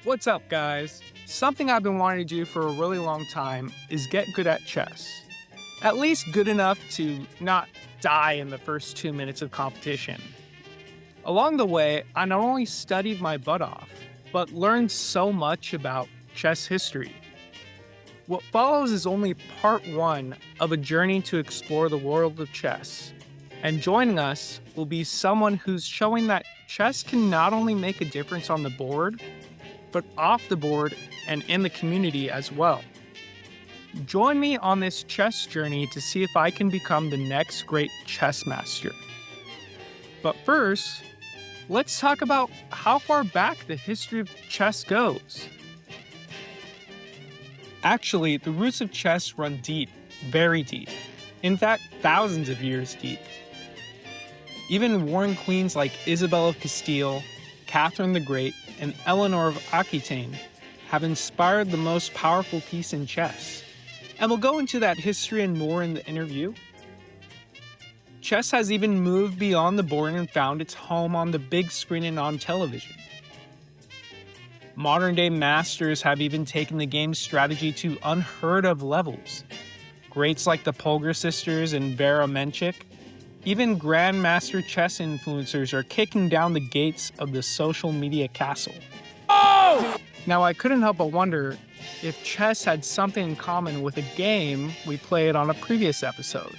What's up, guys? Something I've been wanting to do for a really long time is get good at chess. At least good enough to not die in the first 2 minutes of competition. Along the way, I not only studied my butt off, but learned so much about chess history. What follows is only part one of a journey to explore the world of chess. And joining us will be someone who's showing that chess can not only make a difference on the board, but off the board and in the community as well. Join me on this chess journey to see if I can become the next great chess master. But first, let's talk about how far back the history of chess goes. Actually, the roots of chess run deep, very deep. In fact, thousands of years deep. Even warring queens like Isabel of Castile, Catherine the Great, and Eleanor of Aquitaine have inspired the most powerful piece in chess. And we'll go into that history and more in the interview. Chess has even moved beyond the board and found its home on the big screen and on television. Modern-day masters have even taken the game's strategy to unheard-of levels. Greats like the Polgar sisters and Vera Menchik, even grandmaster chess influencers are kicking down the gates of the social media castle. Oh! Now, I couldn't help but wonder if chess had something in common with a game we played on a previous episode.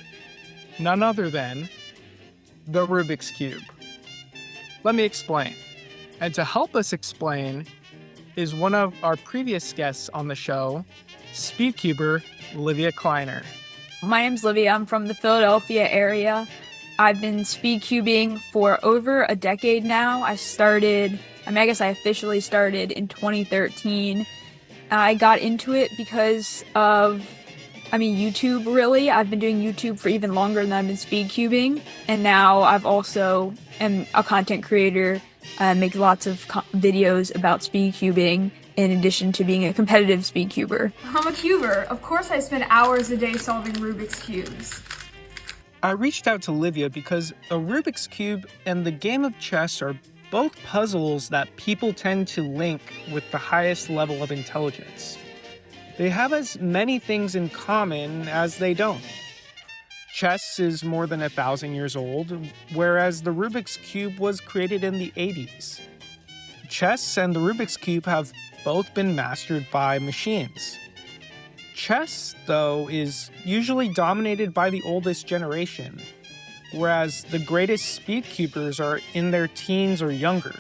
None other than the Rubik's Cube. Let me explain. And to help us explain is one of our previous guests on the show, Speedcuber Livia Kleiner. My name's Livia. I'm from the Philadelphia area. I've been speedcubing for over a decade now. I officially started in 2013. I got into it because of, YouTube really. I've been doing YouTube for even longer than I've been speedcubing. And now I've also am a content creator, make lots of videos about speedcubing in addition to being a competitive speedcuber. I'm a cuber. Of course I spend hours a day solving Rubik's Cubes. I reached out to Livia because a Rubik's Cube and the game of chess are both puzzles that people tend to link with the highest level of intelligence. They have as many things in common as they don't. Chess is more than 1,000 years old, whereas the Rubik's Cube was created in the 80s. Chess and the Rubik's Cube have both been mastered by machines. Chess, though, is usually dominated by the oldest generation, whereas the greatest speedcubers are in their teens or younger.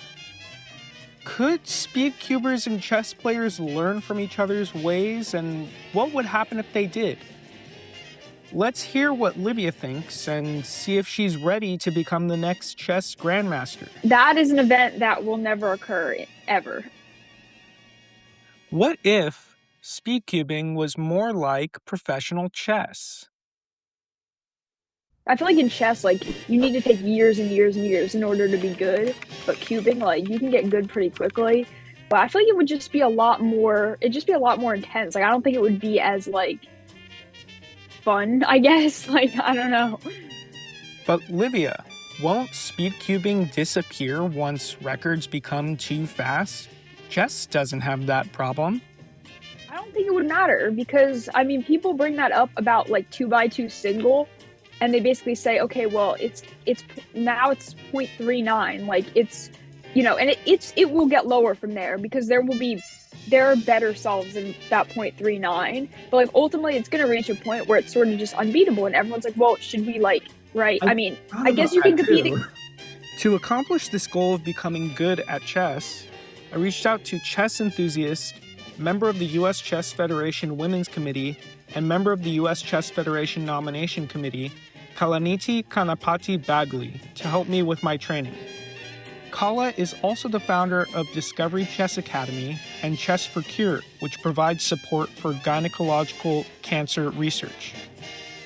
Could speedcubers and chess players learn from each other's ways, and what would happen if they did? Let's hear what Livia thinks and see if she's ready to become the next chess grandmaster. That is an event that will never occur, ever. What if speedcubing was more like professional chess? I feel like in chess, you need to take years and years and years in order to be good. But cubing, you can get good pretty quickly. But I feel like it would just be a lot more intense. I don't think it would be as, fun, I guess. I don't know. But Livia, won't speedcubing disappear once records become too fast? Chess doesn't have that problem. I don't think it would matter because, people bring that up about 2x2 single, and they basically say, okay, well, it's 0.39, and it will get lower from there because there are better solves than that 0.39, but ultimately it's going to reach a point where it's sort of just unbeatable, and everyone's like, well, should we right? I guess you can compete. To accomplish this goal of becoming good at chess, I reached out to chess enthusiast, member of the U.S. Chess Federation Women's Committee, and member of the U.S. Chess Federation Nomination Committee, Kalanithi Kanapathy Bagley, to help me with my training. Kala is also the founder of Discovery Chess Academy and Chess for Cure, which provides support for gynecological cancer research.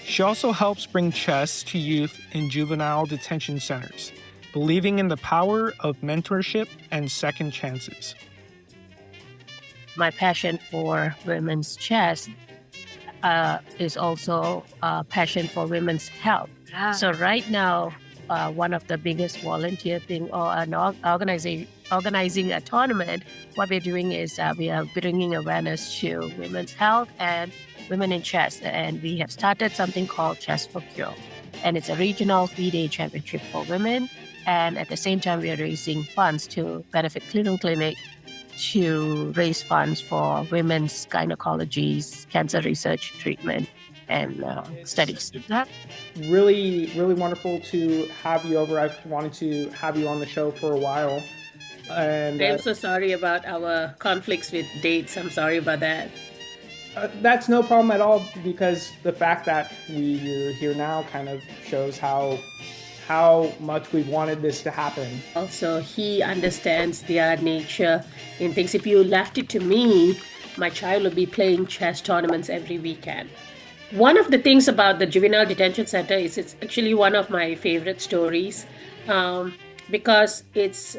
She also helps bring chess to youth in juvenile detention centers, believing in the power of mentorship and second chances. My passion for women's chess is also a passion for women's health. So right now, one of the biggest volunteer thing or an organizing a tournament, what we're doing is we are bringing awareness to women's health and women in chess. And we have started something called Chess for Cure. And it's a regional 3-day championship for women. And at the same time, we are raising funds to benefit Clinical Clinic to raise funds for women's gynecology's cancer research, treatment, and studies. Really, really wonderful to have you over. I've wanted to have you on the show for a while. And I'm so sorry about our conflicts with dates. I'm sorry about that. That's no problem at all, because the fact that we're here now kind of shows how much we've wanted this to happen. Also, he understands their nature in things. If you left it to me, my child would be playing chess tournaments every weekend. One of the things about the Juvenile Detention Center is it's actually one of my favorite stories because it's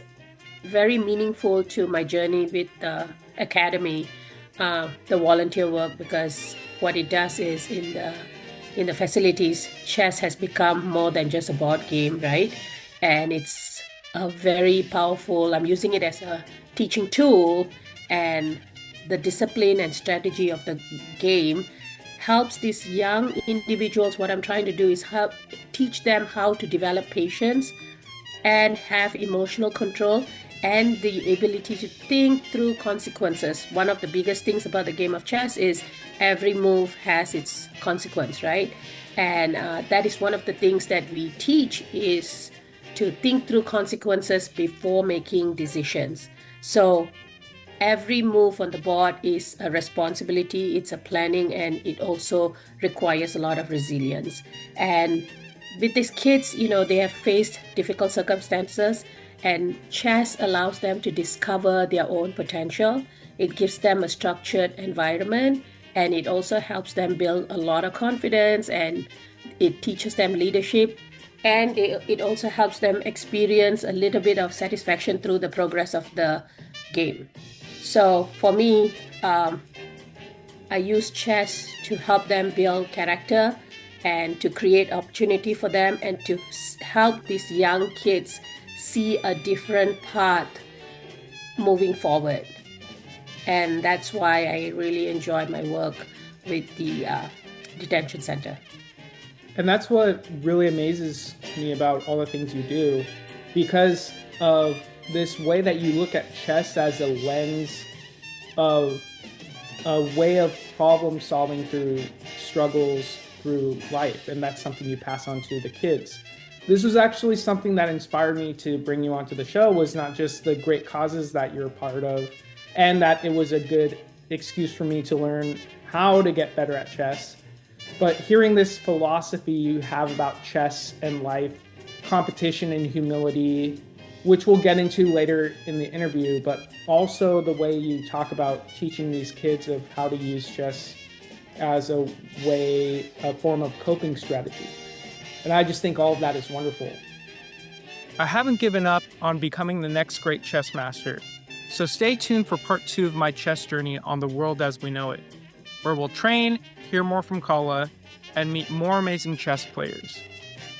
very meaningful to my journey with the academy, the volunteer work, because what it does is in the facilities, chess has become more than just a board game, right? And it's a very powerful, I'm using it as a teaching tool, and the discipline and strategy of the game helps these young individuals. What I'm trying to do is help teach them how to develop patience and have emotional control and the ability to think through consequences. One of the biggest things about the game of chess is every move has its consequence, right? And that is one of the things that we teach, is to think through consequences before making decisions. So every move on the board is a responsibility, it's a planning, and it also requires a lot of resilience. And with these kids, they have faced difficult circumstances, and chess allows them to discover their own potential. It gives them a structured environment, and it also helps them build a lot of confidence, and it teaches them leadership, and it also helps them experience a little bit of satisfaction through the progress of the game. So for me, I use chess to help them build character and to create opportunity for them, and to help these young kids see a different path moving forward. And that's why I really enjoy my work with the detention center. And that's what really amazes me about all the things you do, because of this way that you look at chess as a lens of a way of problem solving through struggles through life. And that's something you pass on to the kids. This was actually something that inspired me to bring you onto the show, was not just the great causes that you're a part of, and that it was a good excuse for me to learn how to get better at chess, but hearing this philosophy you have about chess and life, competition and humility, which we'll get into later in the interview, but also the way you talk about teaching these kids of how to use chess as a form of coping strategy. And I just think all of that is wonderful. I haven't given up on becoming the next great chess master, so stay tuned for part 2 of my chess journey on the world as we know it, where we'll train, hear more from Kala, and meet more amazing chess players.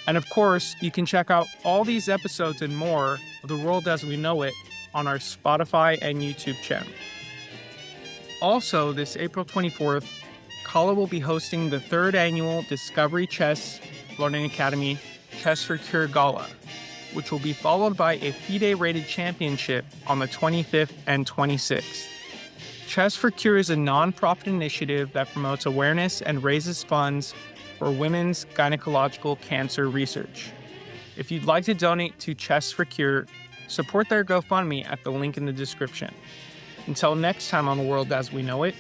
And of course, you can check out all these episodes and more of the world as we know it on our Spotify and YouTube channel. Also, this April 24th, Kala will be hosting the 3rd annual Discovery Chess Learning Academy Chess for Cure Gala, which will be followed by a FIDE rated championship on the 25th and 26th. Chess for Cure is a non-profit initiative that promotes awareness and raises funds for women's gynecological cancer research. If you'd like to donate to Chess for Cure, support their GoFundMe at the link in the description. Until next time on The World as We Know It,